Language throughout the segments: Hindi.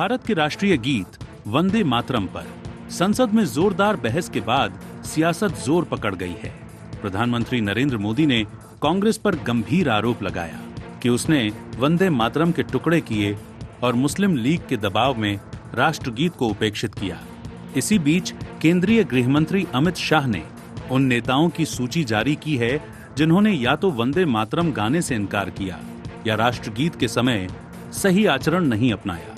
भारत के राष्ट्रीय गीत वंदे मातरम पर संसद में जोरदार बहस के बाद सियासत जोर पकड़ गई है। प्रधानमंत्री नरेंद्र मोदी ने कांग्रेस पर गंभीर आरोप लगाया कि उसने वंदे मातरम के टुकड़े किए और मुस्लिम लीग के दबाव में राष्ट्रगीत को उपेक्षित किया। इसी बीच केंद्रीय गृह मंत्री अमित शाह ने उन नेताओं की सूची जारी की है जिन्होंने या तो वंदे मातरम गाने से इनकार किया या राष्ट्रगीत के समय सही आचरण नहीं अपनाया।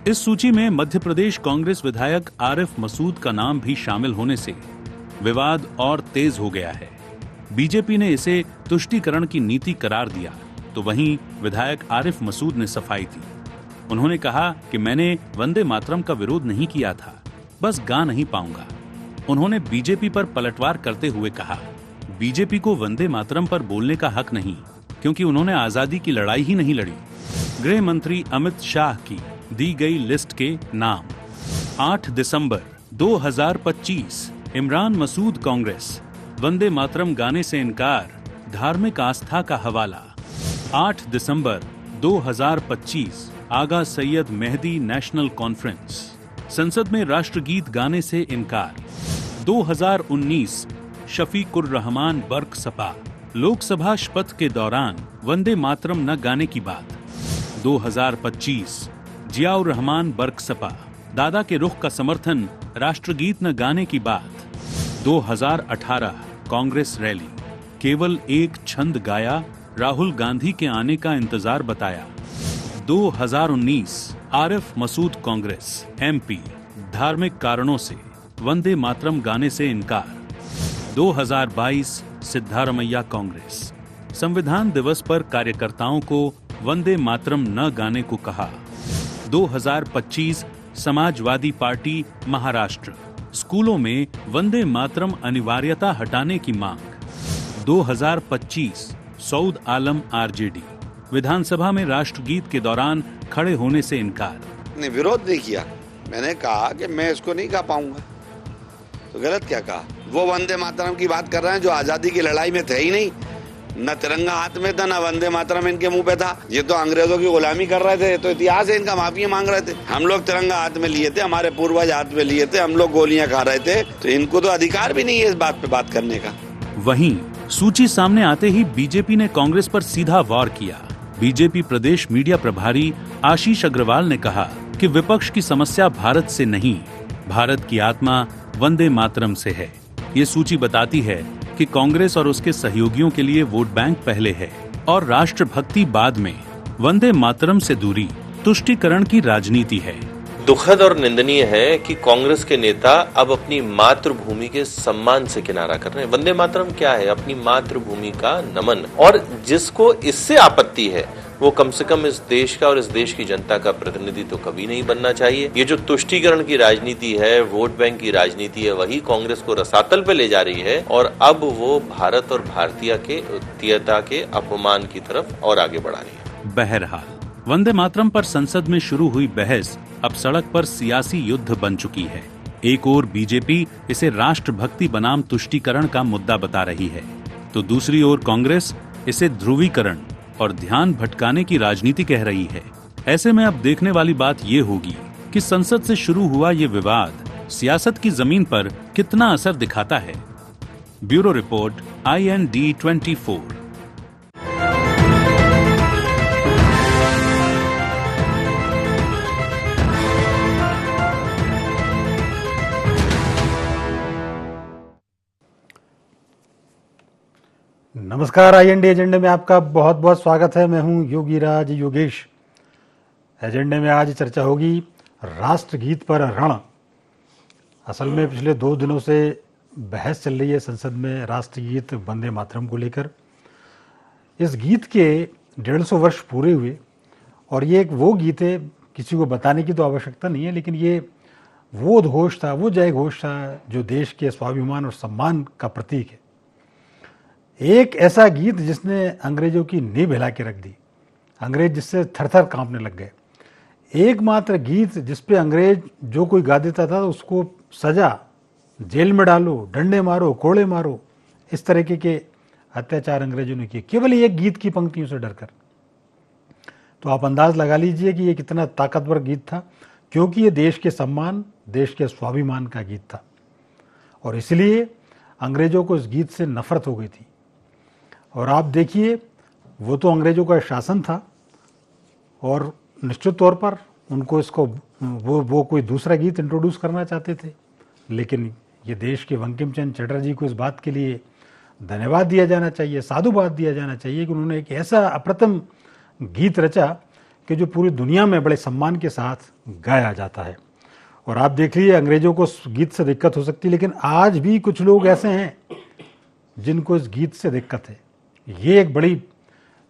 इस सूची में मध्य प्रदेश कांग्रेस विधायक आरिफ मसूद का नाम भी शामिल होने से विवाद और तेज हो गया है। बीजेपी ने इसे तुष्टीकरण की नीति करार दिया, तो वहीं विधायक आरिफ मसूद ने सफाई दी। उन्होंने कहा कि मैंने वंदे मातरम का विरोध नहीं किया था, बस गा नहीं पाऊंगा। उन्होंने बीजेपी पर पलटवार करते हुए कहा, बीजेपी को वंदे मातरम पर बोलने का हक नहीं, क्योंकि उन्होंने आजादी की लड़ाई ही नहीं लड़ी। गृह मंत्री अमित शाह की दी गई लिस्ट के नाम: 8 दिसंबर 2025 इमरान मसूद कांग्रेस, वंदे मातरम गाने से इनकार, धार्मिक आस्था का हवाला। 8 दिसंबर 2025 आगा सैयद मेहदी नेशनल कॉन्फ्रेंस, संसद में राष्ट्रगीत गाने से इनकार। 2019 शफीकुर रहमान बर्क सपा, लोकसभा शपथ के दौरान वंदे मातरम न गाने की बात। 2025 जियाउर रहमान बर्क सपा, दादा के रुख का समर्थन, राष्ट्रगीत न गाने की बात। 2018 कांग्रेस रैली, केवल एक छंद गाया, राहुल गांधी के आने का इंतजार बताया। 2019 आरिफ मसूद कांग्रेस एमपी, धार्मिक कारणों से वंदे मातरम गाने से इनकार। 2022 सिद्धारमैया कांग्रेस, संविधान दिवस पर कार्यकर्ताओं को वंदे मातरम न गाने को कहा। 2025 समाजवादी पार्टी महाराष्ट्र, स्कूलों में वंदे मातरम अनिवार्यता हटाने की मांग। 2025 सऊद आलम आरजेडी, विधानसभा में राष्ट्रगीत के दौरान खड़े होने से इनकार। ने विरोध नहीं किया, मैंने कहा कि मैं इसको नहीं गा पाऊंगा, तो गलत क्या कहा? वो वंदे मातरम की बात कर रहे हैं जो आजादी की लड़ाई में थे ही नहीं, न तिरंगा हाथ में था, न वंदे मातरम इनके मुंह पे था। ये तो अंग्रेजों की गुलामी कर रहे थे, तो इतिहास है इनका माफी मांग रहे थे। हम लोग तिरंगा हाथ में लिए थे, हमारे पूर्वज हाथ में लिए थे, हम लोग गोलियां खा रहे थे, तो इनको तो अधिकार भी नहीं है इस बात पे बात करने का। वहीं सूची सामने आते ही बीजेपी ने कांग्रेस पर सीधा वार किया। बीजेपी प्रदेश मीडिया प्रभारी आशीष अग्रवाल ने कहा कि विपक्ष की समस्या भारत से नहीं, भारत की आत्मा वंदे मातरम से है। ये सूची बताती है कि कांग्रेस और उसके सहयोगियों के लिए वोट बैंक पहले है और राष्ट्रभक्ति बाद में। वंदे मातरम से दूरी तुष्टीकरण की राजनीति है। दुखद और निंदनीय है कि कांग्रेस के नेता अब अपनी मातृभूमि के सम्मान से किनारा कर रहे हैं। वंदे मातरम क्या है? अपनी मातृभूमि का नमन। और जिसको इससे आपत्ति है वो कम से कम इस देश का और इस देश की जनता का प्रतिनिधि तो कभी नहीं बनना चाहिए। ये जो तुष्टीकरण की राजनीति है, वोट बैंक की राजनीति है, वही कांग्रेस को रसातल पे ले जा रही है और अब वो भारत और भारतीयता के अपमान की तरफ और आगे बढ़ा रही है। बहरहाल वंदे मातरम पर संसद में शुरू हुई बहस अब सड़क पर सियासी युद्ध बन चुकी है। एक ओर बीजेपी इसे राष्ट्रभक्ति बनाम तुष्टीकरण का मुद्दा बता रही है, तो दूसरी ओर कांग्रेस इसे ध्रुवीकरण और ध्यान भटकाने की राजनीति कह रही है। ऐसे में अब देखने वाली बात ये होगी कि संसद से शुरू हुआ ये विवाद सियासत की जमीन पर कितना असर दिखाता है। Bureau report IND24। नमस्कार, IND एजेंडे में आपका बहुत बहुत स्वागत है। मैं हूं योगीराज योगेश। एजेंडे में आज चर्चा होगी राष्ट्रगीत पर रण। असल में पिछले 2 दिनों से बहस चल रही है संसद में राष्ट्रगीत वंदे मातरम को लेकर। इस गीत के 150 वर्ष पूरे हुए और ये एक वो गीत है, किसी को बताने की तो आवश्यकता नहीं है, लेकिन ये वो उद्घोष था, वो जय घोष था जो देश के स्वाभिमान और सम्मान का प्रतीक है। एक ऐसा गीत जिसने अंग्रेजों की नींव हिला के रख दी, अंग्रेज जिससे थरथर कांपने लग गए। एकमात्र गीत जिसपे अंग्रेज जो कोई गा देता था उसको सजा, जेल में डालो, डंडे मारो, कोड़े मारो, इस तरीके के अत्याचार अंग्रेजों ने किए, केवल एक गीत की पंक्तियों से डरकर। तो आप अंदाज लगा लीजिए कि ये कितना ताकतवर गीत था। क्योंकि ये देश के सम्मान, देश के स्वाभिमान का गीत था और इसलिए अंग्रेजों को इस गीत से नफरत हो गई थी। और आप देखिए, वो तो अंग्रेजों का शासन था और निश्चित तौर पर उनको इसको वो कोई दूसरा गीत इंट्रोड्यूस करना चाहते थे, लेकिन ये देश के बंकिम चंद्र चटर्जी को इस बात के लिए धन्यवाद दिया जाना चाहिए, साधुवाद दिया जाना चाहिए कि उन्होंने एक ऐसा अप्रतिम गीत रचा कि जो पूरी दुनिया में बड़े सम्मान के साथ गाया जाता है। और आप देख लीजिए, अंग्रेजों को इस गीत से दिक्कत हो सकती है, लेकिन आज भी कुछ लोग ऐसे हैं जिनको इस गीत से दिक्कत है। ये एक बड़ी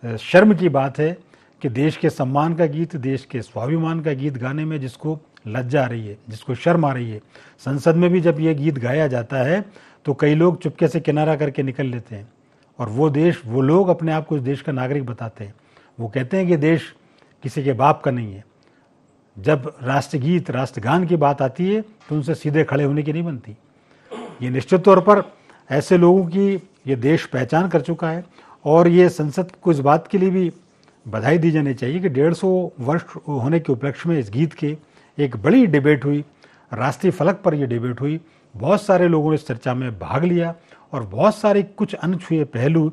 शर्म की बात है कि देश के सम्मान का गीत, देश के स्वाभिमान का गीत गाने में जिसको लज्जा आ रही है, जिसको शर्म आ रही है, संसद में भी जब ये गीत गाया जाता है तो कई लोग चुपके से किनारा करके निकल लेते हैं और वो लोग अपने आप को इस देश का नागरिक बताते हैं। वो कहते हैं कि देश किसी के बाप का नहीं है। जब राष्ट्रगीत, राष्ट्रगान की बात आती है तो उनसे सीधे खड़े होने की नहीं बनती। ये निश्चित तौर पर ऐसे लोगों की ये देश पहचान कर चुका है और ये संसद को इस बात के लिए भी बधाई दी जानी चाहिए कि 150 वर्ष होने के उपलक्ष्य में इस गीत के एक बड़ी डिबेट हुई, राष्ट्रीय फलक पर यह डिबेट हुई। बहुत सारे लोगों ने इस चर्चा में भाग लिया और बहुत सारे कुछ अनछुए पहलू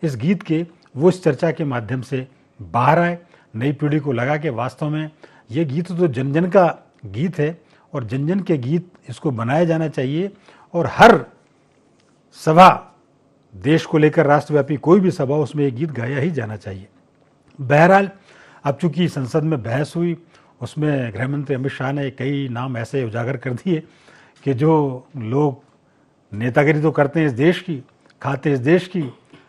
इस गीत के वो इस चर्चा के माध्यम से बाहर आए। नई पीढ़ी को लगा कि वास्तव में ये गीत तो जन जन का गीत है और जन जन के गीत इसको बनाया जाना चाहिए और हर सभा, देश को लेकर राष्ट्रव्यापी कोई भी सभा, उसमें ये गीत गाया ही जाना चाहिए। बहरहाल, अब चूंकि संसद में बहस हुई, उसमें गृहमंत्री अमित शाह ने कई नाम ऐसे उजागर कर दिए कि जो लोग नेतागिरी तो करते हैं इस देश की, खाते इस देश की,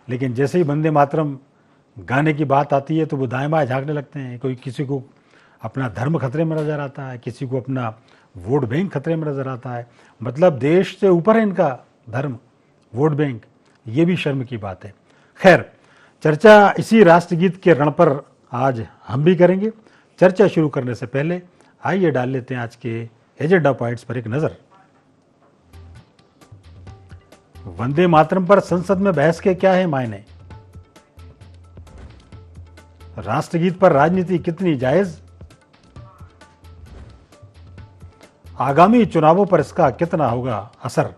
लेकिन जैसे ही वंदे मातरम गाने की बात आती है तो वो दाएं बाएं झांकने लगते हैं। कोई किसी को अपना धर्म खतरे में नजर आता है, किसी को अपना वोट बैंक खतरे में नजर आता है। मतलब देश से ऊपर है इनका धर्म, वोट बैंक। ये भी शर्म की बात है। खैर, चर्चा इसी राष्ट्रगीत के रण पर आज हम भी करेंगे। चर्चा शुरू करने से पहले आइए डाल लेते हैं आज के एजेंडा पॉइंट्स पर एक नजर। वंदे मातरम पर संसद में बहस के क्या है मायने? राष्ट्रगीत पर राजनीति कितनी जायज? आगामी चुनावों पर इसका कितना होगा असर?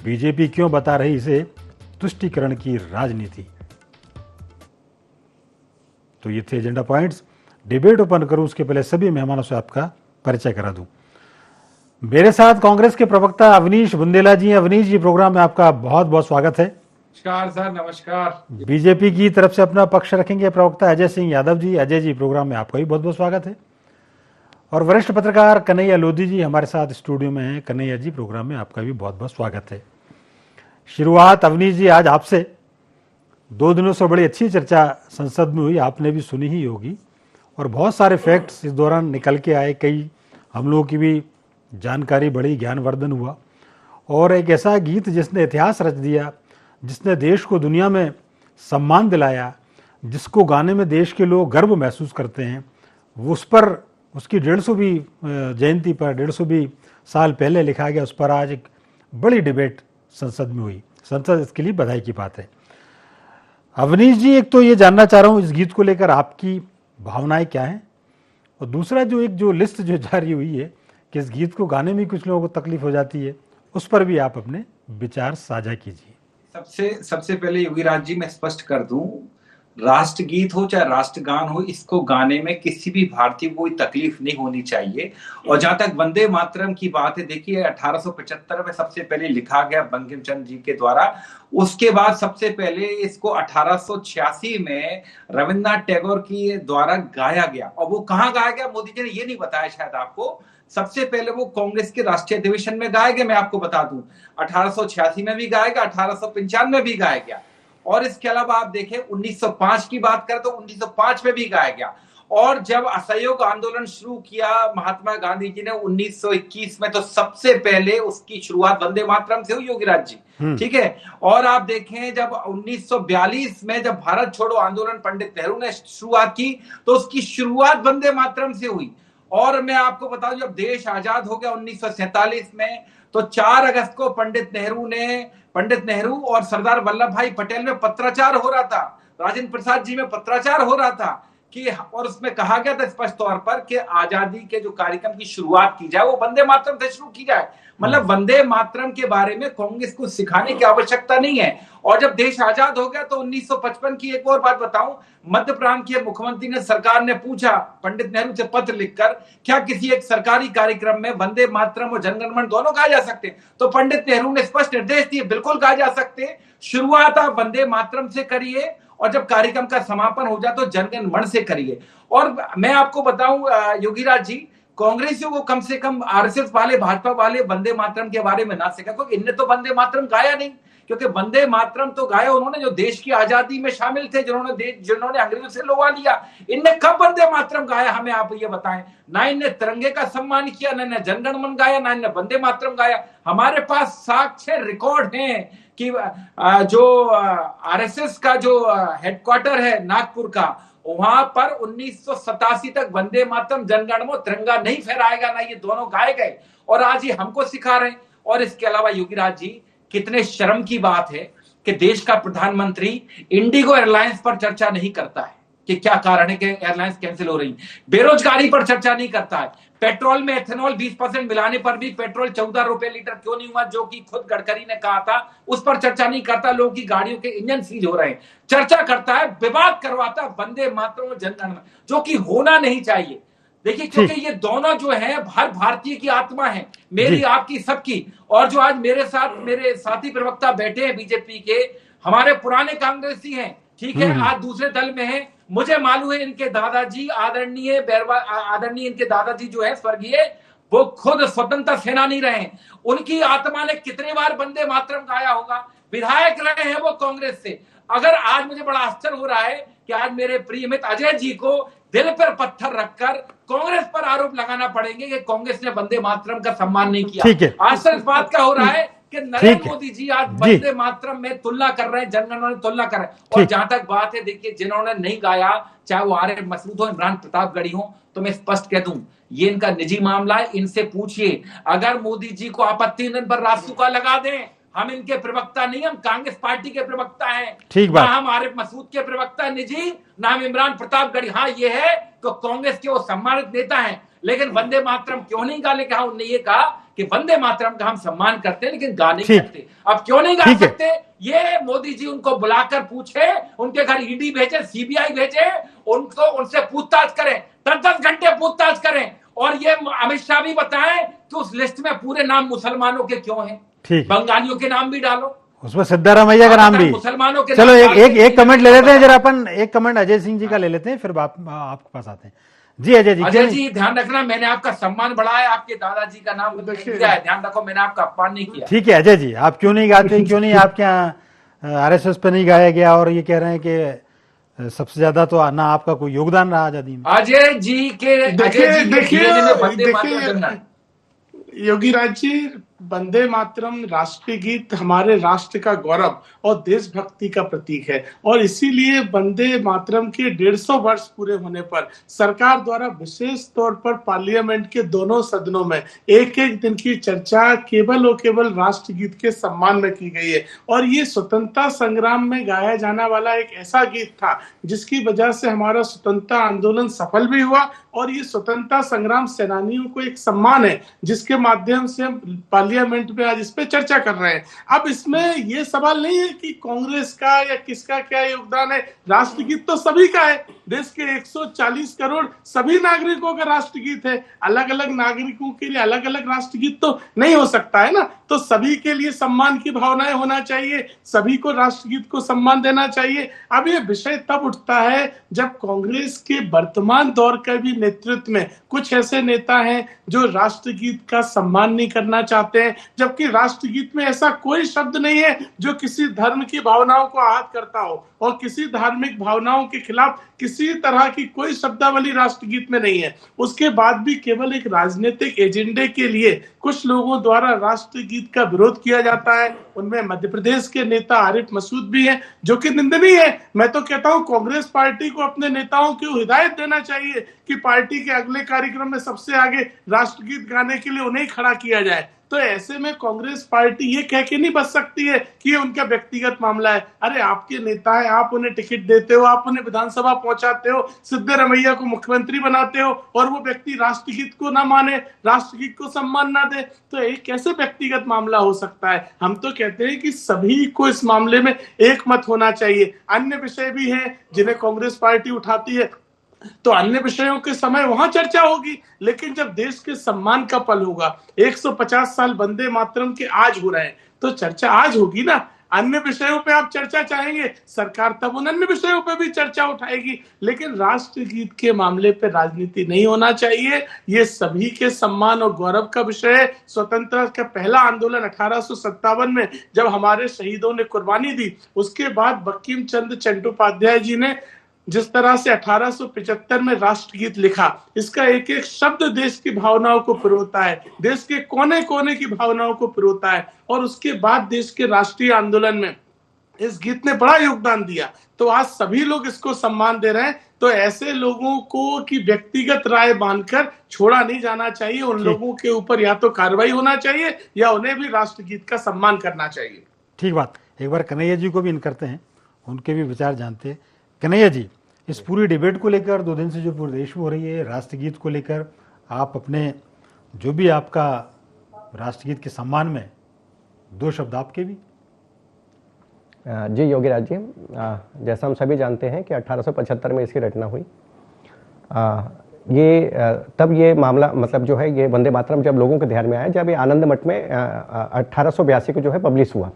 बीजेपी क्यों बता रही इसे तुष्टीकरण की राजनीति? तो ये थे एजेंडा पॉइंट्स। डिबेट ओपन करूं उसके पहले सभी मेहमानों से आपका परिचय करा दूं। मेरे साथ कांग्रेस के प्रवक्ता अवनीश बुंदेला जी हैं। अवनीश जी, प्रोग्राम में आपका बहुत बहुत स्वागत है। नमस्कार सर, नमस्कार। बीजेपी की तरफ से अपना पक्ष रखेंगे प्रवक्ता अजय सिंह यादव जी। अजय जी, प्रोग्राम में आपका भी बहुत बहुत स्वागत है। और वरिष्ठ पत्रकार कन्हैया लोधी जी हमारे साथ स्टूडियो में हैं। कन्हैया जी, प्रोग्राम में आपका भी बहुत बहुत स्वागत है। शुरुआत अवनीश जी आज आपसे। 2 दिनों से बड़ी अच्छी चर्चा संसद में हुई, आपने भी सुनी ही होगी और बहुत सारे फैक्ट्स इस दौरान निकल के आए। कई हम लोगों की भी जानकारी बढ़ी, ज्ञानवर्धन हुआ और एक ऐसा गीत जिसने इतिहास रच दिया, जिसने देश को दुनिया में सम्मान दिलाया, जिसको गाने में देश के लोग गर्व महसूस करते हैं, उस पर उसकी 150वीं जयंती पर 150वीं साल पहले लिखा गया, उस पर आज एक बड़ी डिबेट संसद में हुई। संसद, इसके लिए बधाई की बात है। अवनीश जी, एक तो ये जानना चाह रहा हूँ इस गीत को लेकर आपकी भावनाएं क्या हैं, और दूसरा जो लिस्ट जो जारी हुई है कि इस गीत को गाने में कुछ लोगों को तकलीफ हो जाती है, उस पर भी आप अपने विचार साझा कीजिए। सबसे पहले योगीराज जी, मैं स्पष्ट कर दूं, राष्ट्रगीत हो चाहे राष्ट्रगान हो, इसको गाने में किसी भी भारतीय को कोई तकलीफ नहीं होनी चाहिए। और जहां तक वंदे मातरम की बात है, देखिए 1875 में सबसे पहले लिखा गया बंकिम चंद्र जी के द्वारा। उसके बाद सबसे पहले इसको 1886 में रविन्द्रनाथ टैगोर की द्वारा गाया गया। और वो कहाँ गाया गया, मोदी जी ने ये नहीं बताया शायद आपको। सबसे पहले वो कांग्रेस के राष्ट्रीय अधिवेशन में गाया गया। मैं आपको बता दूं, 1886 में भी गाया गया, 1895 में भी गाया गया। और इसके अलावा आप देखें 1905 की बात करें तो 1905 में भी गाया गया। और जब असहयोग आंदोलन शुरू किया महात्मा गांधी जी ने 1921 में, तो सबसे पहले उसकी शुरुआत वंदे मातरम से हुई, योगीराज जी, ठीक है। और आप देखें जब 1942 में जब भारत छोड़ो आंदोलन पंडित नेहरू ने शुरुआत की, तो उसकी शुरुआत वंदे मातरम से हुई। और मैं आपको बता दूं, जब देश आजाद हो गया 1947 में, तो 4 अगस्त को पंडित नेहरू और सरदार वल्लभ भाई पटेल में पत्राचार हो रहा था, राजेंद्र प्रसाद जी में पत्राचार हो रहा था कि, और उसमें कहा गया था स्पष्ट तौर पर कि आजादी के जो कार्यक्रम की शुरुआत की जाए वो वंदे मातरम से शुरू की जाए। मतलब वंदे मातरम के बारे में कांग्रेस को सिखाने की आवश्यकता नहीं है। और जब देश आजाद हो गया तो 1955 की एक और बात बताऊं, मध्य प्रांत के मुख्यमंत्री ने, सरकार ने पूछा पंडित नेहरू से पत्र लिखकर, क्या किसी एक सरकारी कार्यक्रम में वंदे मातरम और जनगण मन दोनों गाए जा सकते हैं? तो पंडित नेहरू ने स्पष्ट निर्देश दिए, बिल्कुल गाए जा सकते हैं। शुरुआत आप वंदे मातरम से करिए और जब कार्यक्रम का समापन हो जाए तो जनगण मन से करिए। और मैं आपको बताऊं योगीराज जी, कांग्रेसियों को कम से कम आरएसएस वाले, भाजपा वाले वंदे मातरम के बारे में ना सीखा, क्योंकि इनने तो वंदे मातरम गाया नहीं। क्योंकि वंदे मातरम तो गाया उन्होंने जो देश की आजादी में शामिल थे, जिन्होंने अंग्रेजों से लोहा लिया। इनने कब वंदे मातरम गाया, हमें आप ये बताएं। ना इनने तिरंगे का सम्मान किया, ना इन्हें जनगण मन गाया, ना इन्हें वंदे मातरम गाया। हमारे पास साक्ष्य रिकॉर्ड हैं कि जो आरएसएस का जो हेडक्वार्टर है नागपुर का, वहां पर 1987 तक वंदे मातरम, जनगण मन, तिरंगा नहीं फहराएगा, ना ये दोनों गाए गए। और आज ये हमको सिखा रहे हैं। और इसके अलावा योगीराज जी, कितने शर्म की बात है कि देश का प्रधानमंत्री इंडिगो एयरलाइंस पर चर्चा नहीं करता है कि क्या कारण है कि एयरलाइंस कैंसिल हो रही, बेरोजगारी पर चर्चा नहीं करता है, पेट्रोल में एथेनॉल 20% मिलाने पर भी पेट्रोल 14 रुपए लीटर क्यों नहीं हुआ, जो कि खुद गडकरी ने कहा था, उस पर चर्चा नहीं करता। लोगों की गाड़ियों के इंजन सीज हो रहे हैं, चर्चा करता है, विवाद करवाता वंदे मातरम और जनगण मन, जो कि होना नहीं चाहिए। देखिए, क्योंकि ये दोनों जो है हर भारतीय की आत्मा है, मेरी, आपकी, सबकी। और जो आज मेरे साथ मेरे साथी प्रवक्ता बैठे हैं बीजेपी के, हमारे पुराने कांग्रेसी हैं, ठीक है, आज दूसरे दल में हैं। मुझे मालूम है इनके दादाजी आदरणीय इनके दादाजी जो है स्वर्गीय, वो खुद स्वतंत्रता सेनानी रहे। उनकी आत्मा ने कितनी बार वंदे मातरम गाया होगा। विधायक रहे हैं वो कांग्रेस से। अगर आज मुझे बड़ा आश्चर्य हो रहा है कि आज मेरे प्रिय मित्र अजय जी को दिल पर पत्थर रखकर कांग्रेस पर आरोप लगाना पड़ेंगे कि कांग्रेस ने वंदे मातरम का सम्मान नहीं किया। आश्चर्य इस बात का हो रहा है कि नरेंद्र मोदी जी आज वंदे मातरम में तुलना कर रहे हैं, जनगण मन तुलना कर रहे हैं। और जहां तक बात है, देखिए, जिन्होंने नहीं गाया, चाहे वो आर्य मसूद हो, इमरान प्रतापगढ़ी हो, तो मैं स्पष्ट कह दूं, ये इनका निजी मामला है, इनसे पूछिए। अगर मोदी जी को आपत्ति इन पर रासुका लगा दें, हम इनके प्रवक्ता नहीं, हम कांग्रेस पार्टी के प्रवक्ता हैं, ठीक बात। ना हम आरिफ मसूद के प्रवक्ता निजी, ना हम इमरान प्रतापगढ़ी। हाँ, ये है तो कांग्रेस के वो सम्मानित नेता हैं, लेकिन वंदे मातरम क्यों नहीं गाने कहा? उन्होंने ये कहा कि वंदे मातरम का हम सम्मान करते हैं लेकिन गा नहीं सकते। अब क्यों नहीं गा सकते? ये मोदी जी उनको बुलाकर पूछे, उनके घर ईडी भेजे, सीबीआई भेजे, उनको उनसे पूछताछ करें, 10-10 घंटे पूछताछ करें। और ये अमित शाह भी बताएं कि उस लिस्ट में पूरे नाम मुसलमानों के क्यों हैं, बंगालियों के नाम भी डालो, उसमें सिद्धारमैया का नाम भी, मुसलमानों के। चलो एक कमेंट ले लेते हैं जरा अपन, एक कमेंट अजय सिंह जी का ले लेते हैं, फिर आपके पास आते हैं। जी अजय जी, ध्यान रखना, मैंने आपका सम्मान बढ़ाया, आपके दादाजी का नाम दिया है, ध्यान रखो, मैंने आपका अपमान नहीं किया। ठीक है अजय जी, आप क्यों नहीं गाते, क्यों नहीं आपके यहाँ आरएसएस पे नहीं गाया गया, और ये कह रहे हैं कि सबसे ज्यादा तो ना आपका कोई योगदान रहा आजादी में। अजय जी के देखिए योगीराज जी, वंदे मातरम राष्ट्रीय गीत हमारे राष्ट्र का गौरव और देशभक्ति का प्रतीक है। और इसीलिए वंदे मातरम के 150 वर्ष पूरे होने पर सरकार द्वारा विशेष तौर पर पार्लियामेंट के दोनों सदनों में एक एक दिन की चर्चा केवल और केवल राष्ट्रगीत के सम्मान में की गई है। और ये स्वतंत्रता संग्राम में गाया जाने वाला एक ऐसा गीत था जिसकी वजह से हमारा स्वतंत्रता आंदोलन सफल भी हुआ, और ये स्वतंत्रता संग्राम सेनानियों को एक सम्मान है जिसके माध्यम से हम पार्लियामेंट में आज इस पे चर्चा कर रहे हैं। अब इसमें ये सवाल नहीं है कि कांग्रेस का या किसका क्या योगदान है, राष्ट्रगीत तो सभी का है, देश के 140 करोड़ सभी नागरिकों का राष्ट्रगीत है। अलग अलग नागरिकों के लिए अलग अलग राष्ट्रगीत तो नहीं हो सकता है ना, तो सभी के लिए सम्मान की भावनाएं होना चाहिए, सभी को राष्ट्रगीत को सम्मान देना चाहिए। अब ये विषय तब उठता है जब कांग्रेस के वर्तमान दौर का भी नेतृत्व में कुछ ऐसे नेता हैं जो राष्ट्रगीत का सम्मान नहीं करना चाहते हैं, जबकि राष्ट्रगीत में ऐसा कोई शब्द नहीं है जो किसी धर्म की भावनाओं को आहत करता हो, और किसी धार्मिक भावनाओं के खिलाफ किसी तरह की कोई शब्दावली राष्ट्रगीत में नहीं है। उसके बाद भी केवल एक राजनीतिक एजेंडे के लिए कुछ लोगों द्वारा राष्ट्रगीत का विरोध किया जाता है। उनमें मध्य प्रदेश के नेता आरिफ मसूद भी हैं, जो कि निंदनीय है। मैं तो कहता हूं कांग्रेस पार्टी को अपने नेताओं की हिदायत देना चाहिए कि पार्टी के अगले कार्यक्रम में सबसे आगे राष्ट्रगीत गाने के लिए उन्हें खड़ा किया जाए। तो ऐसे में कांग्रेस पार्टी ये कह के नहीं बच सकती है कि ये उनका व्यक्तिगत मामला है। अरे आपके नेता है, आप उन्हें टिकट देते हो, आप उन्हें विधानसभा पहुंचाते हो, सिद्धरमैया को मुख्यमंत्री बनाते हो, और वो व्यक्ति राष्ट्रगीत को ना माने, राष्ट्रगीत को सम्मान ना दे, तो ये कैसे व्यक्तिगत मामला हो सकता है? हम तो कहते हैं कि सभी को इस मामले में एक मत होना चाहिए। अन्य विषय भी हैं जिन्हें कांग्रेस पार्टी उठाती है, तो अन्य विषयों के समय वहां चर्चा होगी, लेकिन जब देश के सम्मान का पल होगा, 150 साल वंदे मातरम के आज हो रहे हैं, तो चर्चा आज होगी ना। अन्य विषयों पे आप चर्चा चाहेंगे, सरकार तब उन अन्य विषयों पे भी चर्चा उठाएगी, लेकिन राष्ट्रगीत के मामले पे राजनीति नहीं होना चाहिए। ये सभी के सम्मान और गौरव का विषय है। स्वतंत्रता का पहला आंदोलन 1857 में जब हमारे शहीदों ने कुर्बानी दी, उसके बाद बंकिम चंद्र चट्टोपाध्याय जी ने जिस तरह से 1875 में राष्ट्रगीत लिखा, इसका एक एक शब्द देश की भावनाओं को पिरोता है, देश के कोने कोने की भावनाओं को पिरोता है, और उसके बाद देश के राष्ट्रीय आंदोलन में इस गीत ने बड़ा योगदान दिया। तो आज सभी लोग इसको सम्मान दे रहे हैं, तो ऐसे लोगों को की व्यक्तिगत राय बांधकर छोड़ा नहीं जाना चाहिए। उन लोगों के ऊपर या तो कार्रवाई होना चाहिए या उन्हें भी राष्ट्रगीत का सम्मान करना चाहिए। ठीक बात। एक बार कन्हैया जी को भी इन करते हैं, उनके भी विचार जानते हैं। कन्हैया जी, इस पूरी डिबेट को लेकर 2 दिन से जो पूरे देश में हो रही है, राष्ट्रगीत को लेकर आप अपने जो भी आपका राष्ट्रगीत के सम्मान में 2 शब्द आपके भी। जी योगीराज जी, जैसा हम सभी जानते हैं कि 1875 में इसकी रचना हुई। तब ये मामला मतलब जो है ये वंदे मातरम जब लोगों के ध्यान में आया, जब ये आनंद मठ में 1882 को जो है पब्लिश हुआ,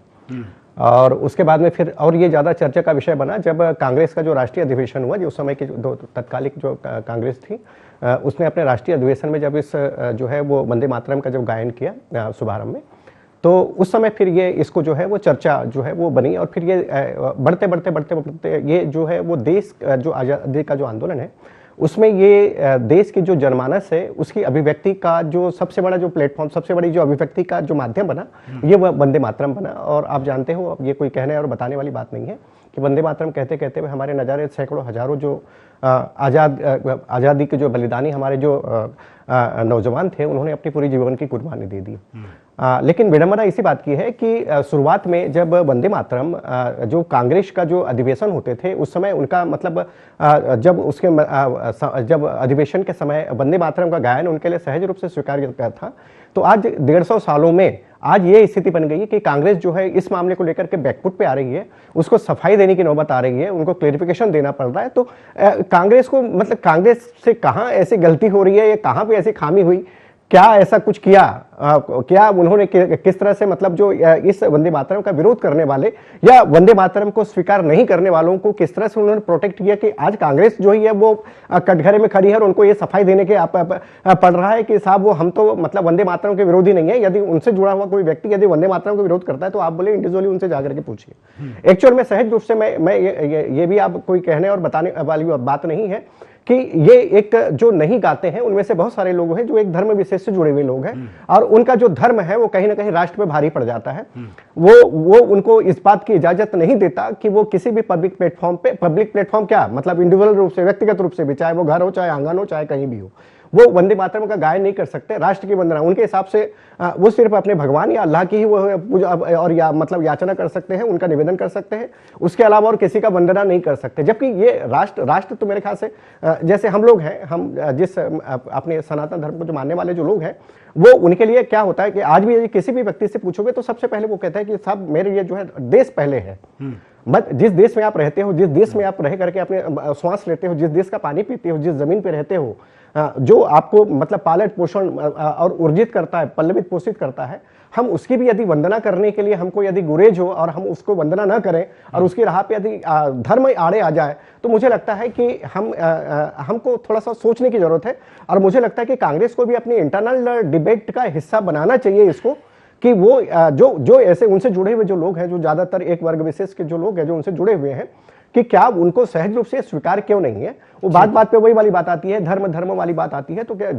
और उसके बाद में फिर और ये ज़्यादा चर्चा का विषय बना जब कांग्रेस का जो राष्ट्रीय अधिवेशन हुआ, जो उस समय की जो तत्कालिक जो कांग्रेस थी, उसने अपने राष्ट्रीय अधिवेशन में जब इस जो है वो वंदे मातरम का जब गायन किया शुभारंभ में, तो उस समय फिर ये इसको जो है वो चर्चा जो है वो बनी, और फिर ये बढ़ते बढ़ते बढ़ते बढ़ते ये जो है वो देश जो आज़ादी का जो आंदोलन है, उसमें ये देश की जो जनमानस है उसकी अभिव्यक्ति का जो सबसे बड़ा जो प्लेटफॉर्म, सबसे बड़ी जो अभिव्यक्ति का जो माध्यम बना, ये वंदे मातरम बना। और आप जानते हो, अब ये कोई कहने और बताने वाली बात नहीं है कि वंदे मातरम कहते कहते हुए हमारे नज़ारे सैकड़ों हजारों जो आज़ादी के जो बलिदानी हमारे जो नौजवान थे, उन्होंने अपनी पूरी जीवन की कुर्बानी दे दी। लेकिन विडंबना इसी बात की है कि शुरुआत में जब वंदे मातरम जो कांग्रेस का जो अधिवेशन होते थे, उस समय उनका मतलब जब अधिवेशन के समय वंदे मातरम का गायन उनके लिए सहज रूप से स्वीकार्य था, तो आज 150 सालों में आज ये स्थिति बन गई है कि कांग्रेस जो है इस मामले को लेकर के बैकफुट पे आ रही है, उसको सफाई देने की नौबत आ रही है, उनको क्लेरिफिकेशन देना पड़ रहा है। तो कांग्रेस को मतलब कांग्रेस से कहाँ ऐसी गलती हो रही है, या कहाँ पे ऐसी खामी हुई, क्या ऐसा कुछ किया, क्या उन्होंने किस तरह से मतलब जो इस वंदे मातरम का विरोध करने वाले या वंदे मातरम को स्वीकार नहीं करने वालों को किस तरह से उन्होंने प्रोटेक्ट किया कि आज कांग्रेस जो है वो कटघरे में खड़ी है और उनको ये सफाई देने के पड़ रहा है कि साहब वो हम तो मतलब वंदे मातरम के विरोधी नहीं है। यदि उनसे जुड़ा हुआ कोई व्यक्ति यदि वंदे मातरम को विरोध करता है तो आप बोले इंडिविजुअली उनसे जाकर के पूछिए। एक्चुअल में सहज रूप से मैं ये भी आप कोई कहने और बताने वाली बात नहीं है कि ये एक जो नहीं गाते हैं उनमें से बहुत सारे लोग हैं जो एक धर्म विशेष से जुड़े हुए लोग हैं, और उनका जो धर्म है वो कहीं ना कहीं राष्ट्र पे भारी पड़ जाता है। वो उनको इस बात की इजाजत नहीं देता कि वो किसी भी पब्लिक प्लेटफॉर्म क्या मतलब इंडिविजुअल रूप से, व्यक्तिगत रूप से भी, चाहे वो घर हो, चाहे आंगन हो, चाहे कहीं भी हो, वो वंदे मातरम का गायन नहीं कर सकते। राष्ट्र की वंदना उनके हिसाब से वो सिर्फ अपने भगवान या अल्लाह की ही वो पूजा और या मतलब याचना कर सकते हैं, उनका निवेदन कर सकते हैं, उसके अलावा और किसी का वंदना नहीं कर सकते। जबकि ये राष्ट्र तो मेरे ख्याल से जैसे हम लोग हैं, हम जिस अपने सनातन धर्म को जो मानने वाले जो लोग हैं, वो उनके लिए क्या होता है कि आज भी यदि किसी भी व्यक्ति से पूछोगे तो सबसे पहले वो कहता है कि साहब मेरे लिए जो है देश पहले है। जिस देश में आप रहते हो, जिस देश में आप रह करके अपने श्वास लेते हो, जिस देश का पानी पीते हो, जिस जमीन पे रहते हो, जो आपको मतलब पालन पोषण और ऊर्जित करता है, पल्लवित पोषित करता है, हम उसकी भी यदि वंदना करने के लिए हमको यदि गुरेज हो और हम उसको वंदना न करें और उसकी राह पे यदि धर्म आड़े आ जाए, तो मुझे लगता है कि हमको थोड़ा सा सोचने की जरूरत है। और मुझे लगता है कि कांग्रेस को भी अपनी इंटरनल डिबेट का हिस्सा बनाना चाहिए इसको, कि वो जो ऐसे उनसे जुड़े हुए जो लोग हैं, जो ज्यादातर एक वर्ग विशेष के जो लोग हैं जो उनसे जुड़े हुए हैं, कि क्या उनको सहज रूप से स्वीकार क्यों नहीं है। वो बात पे वही वाली बात आती है, धर्म वाली बात आती है। तो क्या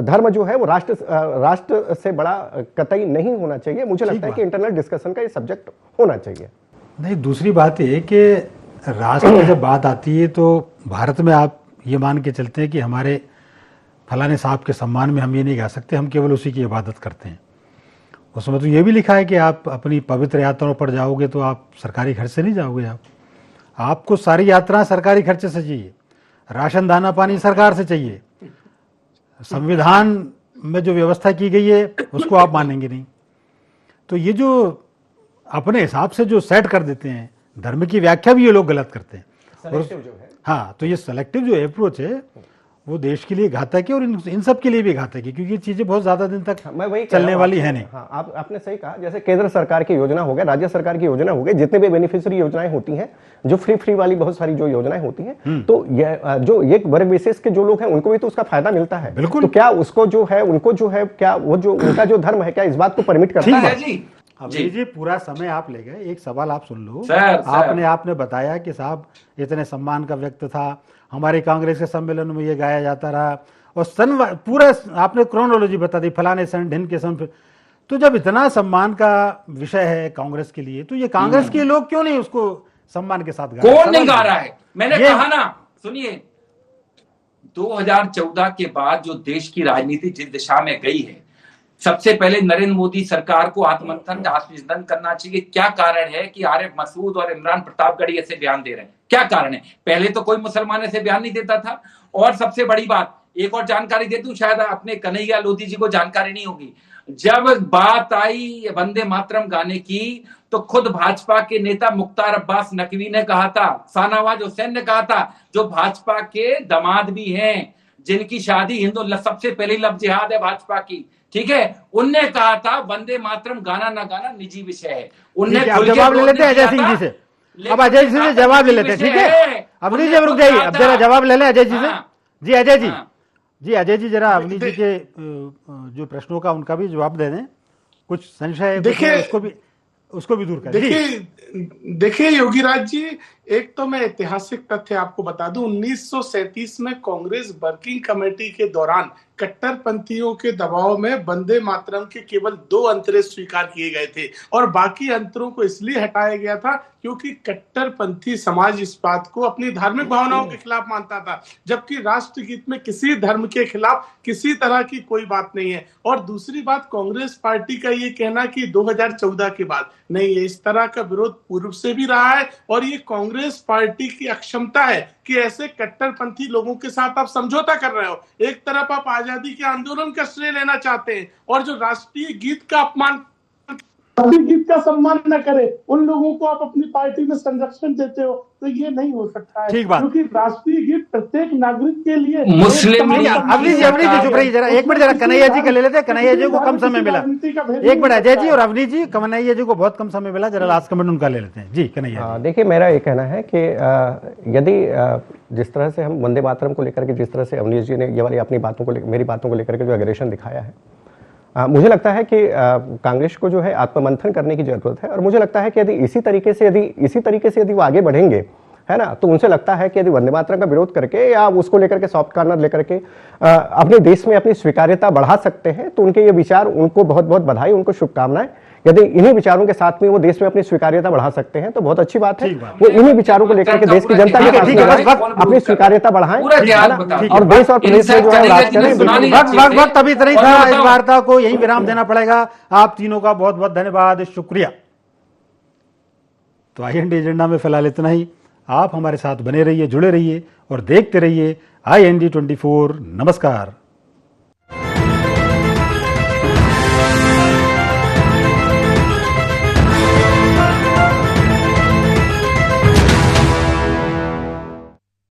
धर्म जो है वो राष्ट्र से बड़ा कतई नहीं होना चाहिए। मुझे लगता है कि इंटरनल डिस्कशन का ये सब्जेक्ट होना चाहिए। नहीं, दूसरी बात ये कि राष्ट्र की जब बात आती है तो भारत में आप ये मान के चलते हैं कि हमारे फलाने साहब के सम्मान में हम ये नहीं गा सकते, हम केवल उसी की इबादत करते हैं। उसमें तो ये भी लिखा है कि आप अपनी पवित्र यात्राओं पर जाओगे तो आप सरकारी खर्च से नहीं जाओगे, आपको सारी यात्रा सरकारी खर्चे से चाहिए, राशन दाना पानी सरकार से चाहिए, संविधान में जो व्यवस्था की गई है उसको आप मानेंगे नहीं। तो ये जो अपने हिसाब से जो सेट कर देते हैं, धर्म की व्याख्या भी ये लोग गलत करते हैं। सेलेक्टिव जो है, हाँ, तो ये सेलेक्टिव जो अप्रोच है वो देश के लिए घातक है और इन सब के लिए भी घातक है, क्योंकि ये चीजें बहुत ज्यादा दिन तक मैं वही चलने वाली है नहीं। हाँ, आपने सही कहा। जैसे केंद्र सरकार की योजना हो गया, राज्य सरकार की योजना हो गई, जितने भी बेनिफिशियरी योजनाएं होती हैं, जो फ्री वाली बहुत सारी जो योजनाएं होती हैं, तो ये जो एक वर्ग विशेष के जो लोग हैं उनको भी तो उसका फायदा मिलता है। बिल्कुल। तो क्या उसको जो है, उनको जो है, क्या वो जो उनका जो धर्म है क्या इस बात को परमिट करता है? जी, पूरा समय आप ले गए, एक सवाल आप सुन लो। सर, आपने बताया कि साहब इतने सम्मान का व्यक्त था, हमारे कांग्रेस के सम्मेलन में ये गाया जाता रहा, और सन पूरा आपने क्रोनोलॉजी बता दी, फलाने सन ढिन के सन। तो जब इतना सम्मान का विषय है कांग्रेस के लिए, तो ये कांग्रेस के लोग क्यों नहीं उसको सम्मान के साथ गा रहे? कौन नहीं गा रहा है? मैंने कहा ना, सुनिए, 2014 के बाद जो देश की राजनीति जिस दिशा में गई है, सबसे पहले नरेंद्र मोदी सरकार को आत्मचिंतन करना चाहिए। क्या कारण है कि आरिफ मसूद और इमरान प्रतापगढ़ी ऐसे बयान दे रहे हैं? क्या कारण है? पहले तो कोई मुसलमान ऐसे बयान नहीं देता था। और सबसे बड़ी बात, एक और जानकारी देती हूं, शायद अपने कन्हैया लोधी जी को जानकारी नहीं होगी। जब बात आई वंदे मातरम गाने की, तो खुद भाजपा के नेता मुख्तार अब्बास नकवी ने कहा था, शाहनवाज हुसैन ने कहा था, जो भाजपा के दामाद भी हैं, जिनकी शादी हिंदू, सबसे पहली लव जिहाद है भाजपा की, ठीक है, उनने कहा था वंदे मातरम गाना ना गाना निजी विषय है। उनने जवाब ले लेते हैं अजय सिंह जी से। अब अजय जी से जवाब ले लेते हैं, ठीक है? अवनीश जी रुक जाइए, अब जरा जवाब ले लें अजय जी से। जी अजय जी, अजय जी जरा अवनीश जी के जो प्रश्नों का उनका भी जवाब दे दें, कुछ संशय उसको भी दूर करें। देखिए योगीराज जी, एक तो मैं ऐतिहासिक तथ्य आपको बता दूं, 1937 में कांग्रेस वर्किंग कमेटी के दौरान कट्टरपंथियों के दबाव में वंदे मातरम के केवल 2 अंतरे स्वीकार किए गए थे, और बाकी अंतरों को इसलिए हटाया गया था क्योंकि कट्टरपंथी समाज इस बात को अपनी धार्मिक भावनाओं के खिलाफ मानता था, जबकि राष्ट्रगीत में किसी धर्म के खिलाफ किसी तरह की कोई बात नहीं है। और दूसरी बात, कांग्रेस पार्टी का ये कहना कि 2014 के बाद नहीं, इस तरह का विरोध पूर्व से भी रहा है, और ये कांग्रेस पार्टी की अक्षमता है कि ऐसे कट्टरपंथी लोगों के साथ आप समझौता कर रहे हो। एक तरफ आप आजादी के आंदोलन का श्रेय लेना चाहते हैं, और जो राष्ट्रीय गीत का अपमान, राष्ट्रीय गीत का सम्मान न करे, उन लोगों को आप अपनी पार्टी में संरक्षण देते हो, तो ये नहीं हो सकता है। क्योंकि राष्ट्रीय गीत प्रत्येक नागरिक के लिए मुस्लिम। अवनीश जी चुप रहिए जरा, एक मिनट, जरा कन्हैया जी का ले लेते हैं। कन्हैया जी को कम समय मिला, एक मिनट अजय जी और अवनीश जी, कन्हैया जी को बहुत कम समय मिला, जरा लास्ट कमेंट उनका ले लेते हैं। जी कन्हैया। देखिए, मेरा ये कहना है कि यदि जिस तरह से हम वंदे मातरम को लेकर के, जिस तरह से अवनीश जी ने ये वाली अपनी बातों को, मेरी बातों को लेकर के जो एग्रेशन दिखाया है, मुझे लगता है कि कांग्रेस को जो है आत्ममंथन करने की जरूरत है। और मुझे लगता है कि यदि इसी तरीके से यदि वो आगे बढ़ेंगे, है ना, तो उनसे लगता है कि यदि वंदे मातरम का विरोध करके या उसको लेकर के सॉफ्ट कॉर्नर लेकर के अपने देश में अपनी स्वीकार्यता बढ़ा सकते हैं, तो उनके ये विचार, उनको बहुत बहुत बधाई, उनको शुभकामनाएं। यदि इन्हीं विचारों के साथ में वो देश में अपनी स्वीकार्यता बढ़ा सकते हैं तो बहुत अच्छी बात है। वो इन्हीं विचारों को लेकर के देश की जनता के पास अपनी स्वीकार्यता बढ़ाएं, और देश और प्रदेश में जो है राज करें। वक्त अभी नहीं था, इस वार्ता को यही विराम देना पड़ेगा। आप तीनों का बहुत बहुत धन्यवाद, शुक्रिया। तो IND एजेंडा में फिलहाल इतना ही। आप हमारे साथ बने रहिए, जुड़े रहिए और देखते रहिए IND 24। नमस्कार।